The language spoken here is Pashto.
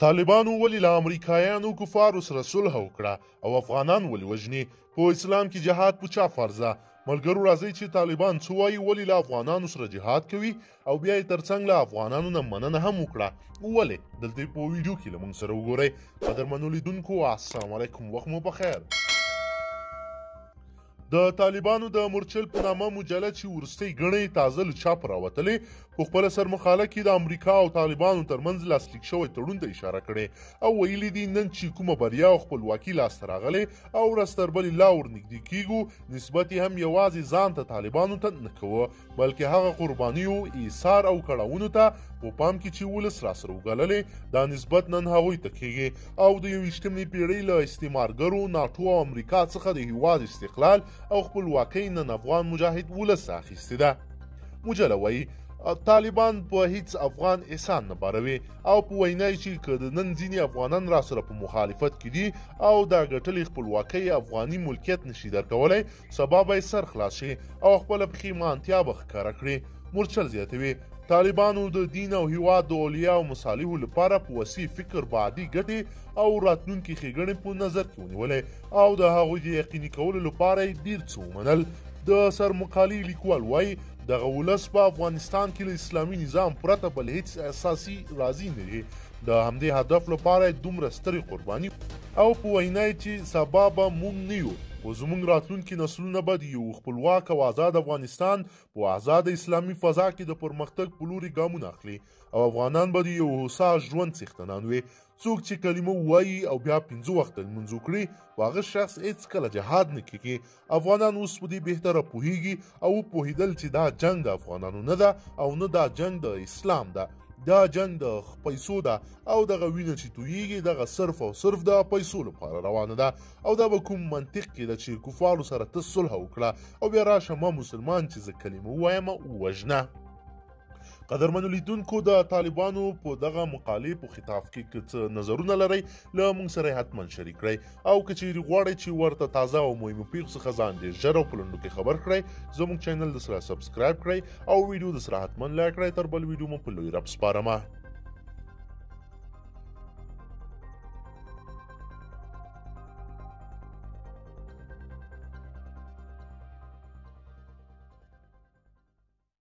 طالبانو ولې له امریکایانو کفارو سره صلح وکړه او افغانان ولې وژني؟ په اسلام کې جهاد په چا فرض ده؟ ملګرو راځئ چې طالبان څه وایي، ولې له افغانانو سره جهاد کوي او بیا یې ترڅنګ له افغانانو نه مننه هم وکړه. ولې؟ دلته په ویډیو کې له موږ سره وګورئ. قدرمنو لیدونکو السلام علیکم، وخت مو بخیر. د طالبانو د مورچل په نامه مجله چې وروستۍ ګڼې تازه له چاپ راوتلې، په خپله سرمقاله کې د امریکا او طالبانو ترمنځ لاسلیک شوی تړون ته اشاره کړې او ویلي دي نن چې کومه بریا او خپلواکي لاسته راغلې او ورځ تر بلې لا ورنږدې کیږو، نسبت یې هم یوازې ځان ته طالبانو ته نه کوه، بلکې هغه قربانیو، ایثار او کړاوونو ته په پام کې چې ولس راسره وګاللې، دا نسبت نن هغوی ته کیږي او د 21مې پیړۍ له استعمارګرو، ناټو او امریکا څخه د هیواد استقلال او خپلواکۍ نن افغان مجاهد ولس اخیستې ده. مجله وایي طالبان په هیڅ افغان احسان نه باروي او په وینا یې چې که د نن ځینې افغانان راسره په مخالفت کې دي او د ګټلې خپلواکۍ افغاني ملکیت نشي درکولی، سبا به یې سر خلاص شي او خپله پښیمانتیا به ښکاره کړي. مورچل زیاتوي طالبانو د دین او هیواد د اولیا او مصالحو لپاره په وسیع فکر بعدي ګټې او راتلونکي ښېګڼې په نظر کې ونیولې او د هغوی د یقیني کولو لپاره یې ډېر څه ومنل. د سرمقالې لیکوال وایي دغه ولس په افغانستان کې له اسلامي نظام پرته بل هیڅ اساسي راضي نه دي، د همدې هدف لپاره یې دومره سترې قرباني او په وینا یې چې سبا به موږ نه یو خو زموږ راتلونکي نسلونه به د یو خپلواک او آزاد افغانستان په آزاد اسلامي فضا کې د پرمختګ په لوري ګامونه اخلي او افغانان به د یو هوسا ژوند څښتنان وي. څوک چې کلمه ووایي او بیا 5 وخته لمونځ وکړي هغه شخص هېڅکله جهاد نه کیږي. افغانان اوس په دې بهتره پوهیږي او وپوهېدل چې دا جنګ د افغانانو نه ده او نه دا جنګ د اسلام ده، دا جنگ د پیسو ده او دغه وینه چې تویېږي دغه صرف او صرف د پیسو لپاره روانه ده او دا به کوم منطق کې ده چې کفارو سره ته صلح وکړه او بیا راشه ما مسلمان چې زه کلمه ووایم ووژنه. قدرمنو لیدونکو د طالبانو په دغه مقالې په خطاف کې که څه نظرونه لرئ له موږ سره یې حتما شریک کړئ او که چیرې غواړئ چې ورته تازه او مهمو پیښو څخه ځان ډېر ژر او په لنډو کې خبر کړئ، زموږ چینل د سره سبسکرایب کړئ او ویډیو د سره حتما لایک کړئ. تر بل ویډیو مو په لوی رب سپارمه.